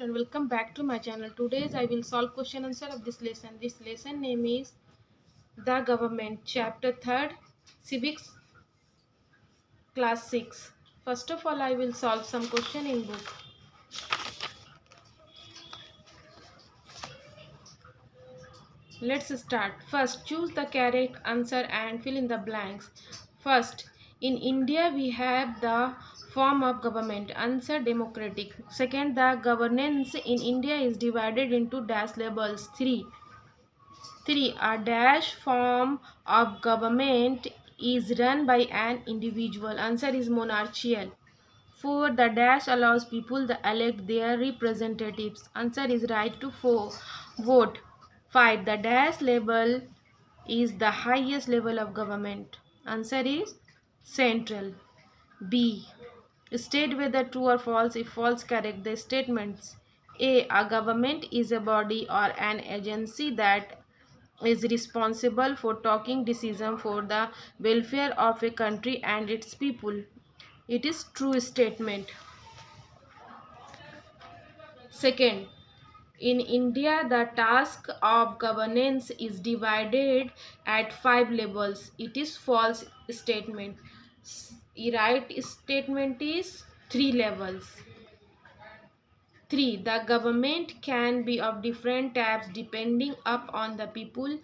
and welcome back to my channel. Today I will solve question answer of this lesson. This lesson name is The Government, Chapter 3rd, Civics, Class 6. First of all, I will solve some question in book. Let's start. First, choose the correct answer and fill in the blanks. First, in India we have the form of government. Answer, democratic. Second, the governance in India is divided into dash levels. 3. A dash form of government is run by an individual. Answer is monarchical. 4. The dash allows people to elect their representatives. Answer is right to vote. 5. The dash level is the highest level of government. Answer is central. B. State whether true or false. If false, correct the statements. A government is a body or an agency that is responsible for taking decisions for the welfare of a country and its people. It is true statement. Second, in India, the task of governance is divided at 5 levels. It is false statement. Right statement is 3 levels. 3. The government can be of different types depending upon the people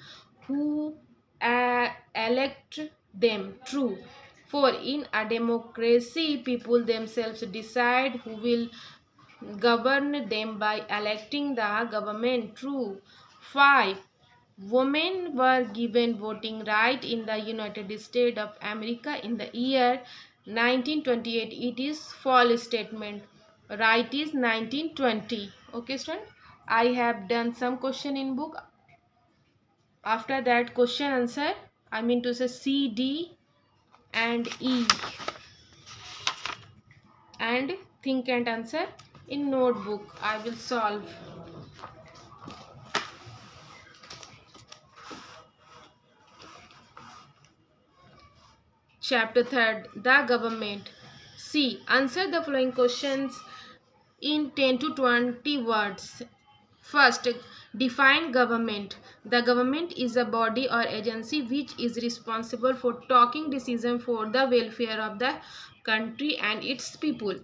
who elect them. True. 4. In a democracy, people themselves decide who will govern them by electing the government. True. 5. Women were given voting right in the United States of America in the year 1928. It is false statement. Right is 1920. Okay, student. I have done some question in book. After that, question answer, I mean to say C, D and E, and think and answer in notebook. I will solve. Chapter 3rd, The Government. C. Answer the following questions in 10 to 20 words. First, define government. The government is a body or agency which is responsible for taking decisions for the welfare of the country and its people.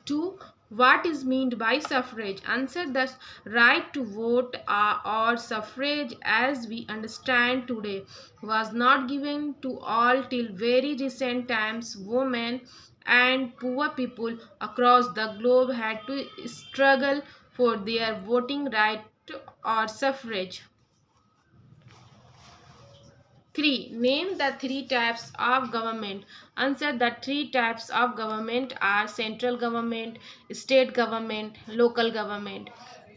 2. What is meant by suffrage? Answer, the right to vote or suffrage as we understand today was not given to all till very recent times. Women and poor people across the globe had to struggle for their voting right or suffrage. 3. Name the 3 types of government. Answer, the 3 types of government are central government, state government, local government.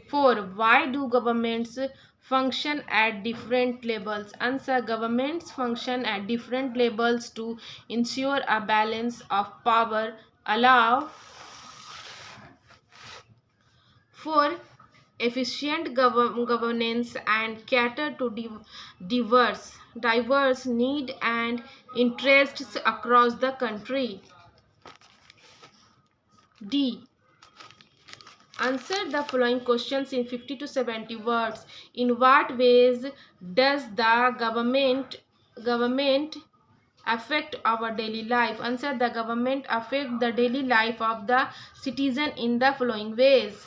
4. Why do governments function at different levels? Answer, governments function at different levels to ensure a balance of power, allow for efficient governance and cater to diverse needs and interests across the country. D. Answer the following questions in 50 to 70 words. In what ways does the government affect our daily life? Answer, the government affect the daily life of the citizen in the following ways.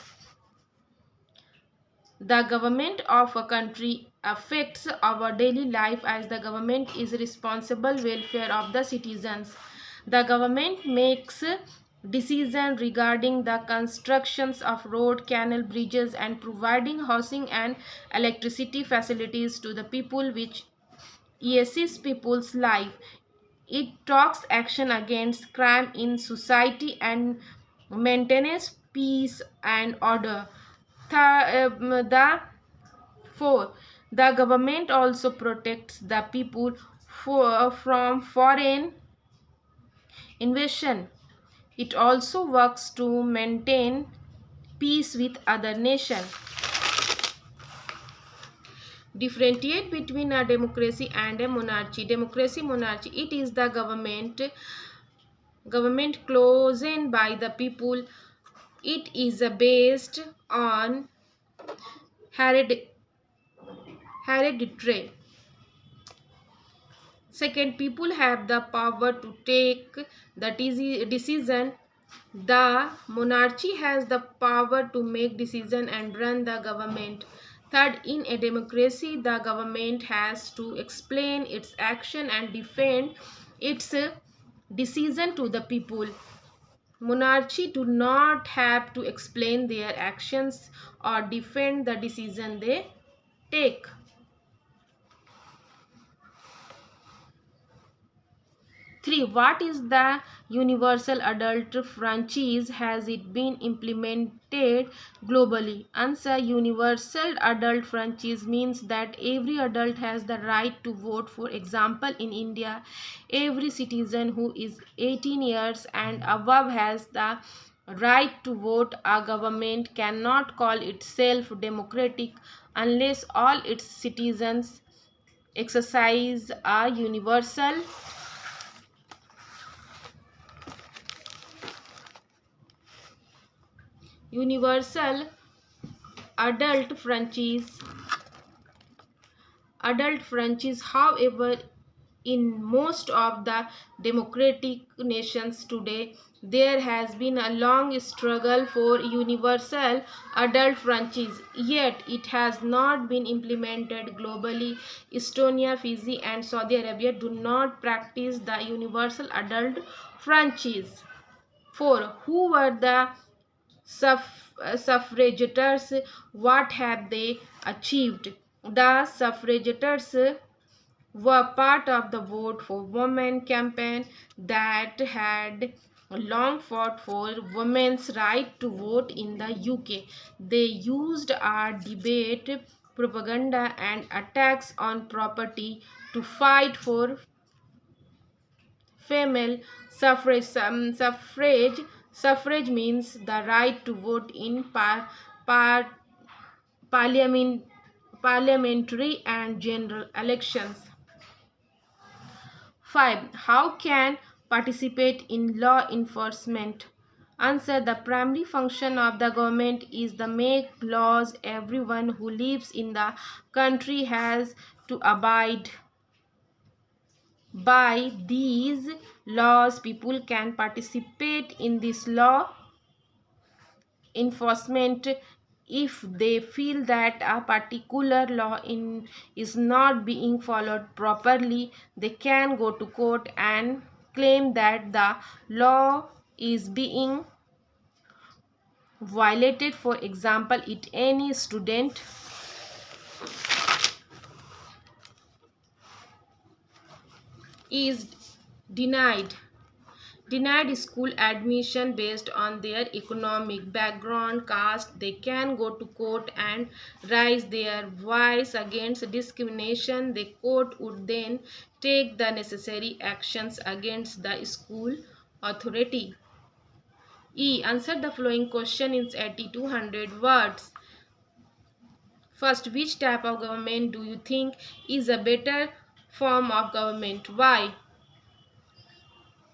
The government of a country affects our daily life as the government is responsible welfare of the citizens. The government makes decisions regarding the constructions of road, canal, bridges and providing housing and electricity facilities to the people which assist people's life. It takes action against crime in society and maintains peace and order. 4. The government also protects the people from foreign invasion. It also works to maintain peace with other nations. Differentiate between a democracy and a monarchy. Democracy, monarchy, it is the government chosen by the people It is based on hered- hereditary. Second, people have the power to take the decision. The monarchy has the power to make decision and run the government. Third, in a democracy, the government has to explain its action and defend its decision to the people. Monarchy do not have to explain their actions or defend the decision they take. 3. What is the universal adult franchise? Has it been implemented globally? Answer. Universal adult franchise means that every adult has the right to vote. For example, in India, every citizen who is 18 years and above has the right to vote. A government cannot call itself democratic unless all its citizens exercise a universal adult franchise. However, in most of the democratic nations today, there has been a long struggle for universal adult franchise, yet it has not been implemented globally. Estonia, Fiji, and Saudi Arabia do not practice the universal adult franchise. 4. Who were the suffragettes? What have they achieved? The suffragettes were part of the Vote for Women campaign that had long fought for women's right to vote in the UK. They used our debate, propaganda, and attacks on property to fight for female suffrage. Suffrage means the right to vote in par, parliament, parliamentary and general elections. 5. How can participate in law enforcement? Answer. The primary function of the government is to make laws. Everyone who lives in the country has to abide by these laws. People can participate in this law enforcement if they feel that a particular is not being followed properly. They can go to court and claim that the law is being violated. For example, if any student is denied school admission based on their economic background, caste, they can go to court and raise their voice against discrimination. The court would then take the necessary actions against the school authority. E. Answer the following question in 80 to 100 words. First, which type of government do you think is a better form of government? Why?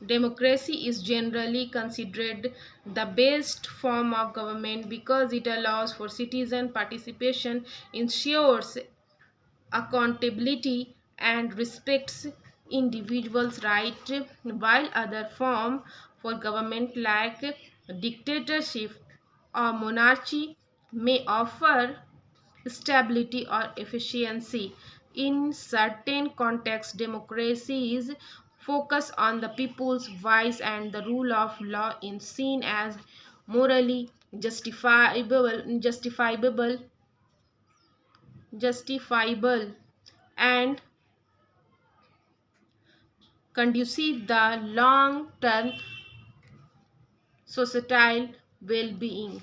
Democracy is generally considered the best form of government because it allows for citizen participation, ensures accountability, and respects individuals' rights, while other forms for government like dictatorship or monarchy may offer stability or efficiency. In certain contexts, democracies focus on the people's voice and the rule of law is seen as morally justifiable and conducive the long-term societal well-being.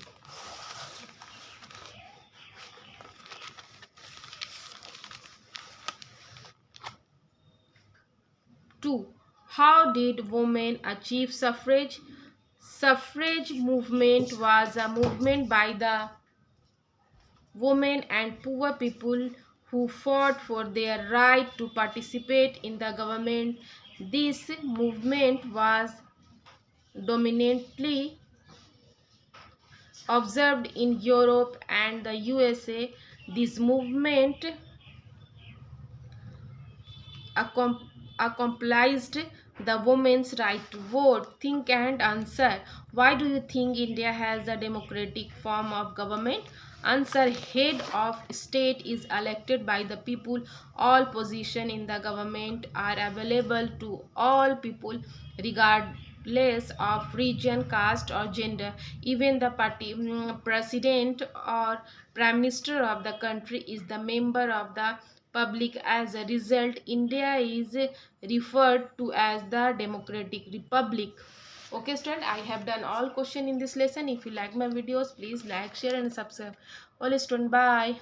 2. How did women achieve suffrage? Suffrage movement was a movement by the women and poor people who fought for their right to participate in the government. This movement was dominantly observed in Europe and the USA. This movement accom- accomplished the women's right to vote. Think and answer. Why do you think India has a democratic form of government? Answer: head of state is elected by the people. All positions in the government are available to all people regardless of region, caste or gender. Even the party president or prime minister of the country is the member of the public. As a result, India is referred to as the democratic republic. Okay student, I have done all question in this lesson. If you like my videos, please like, share and subscribe. All student, bye.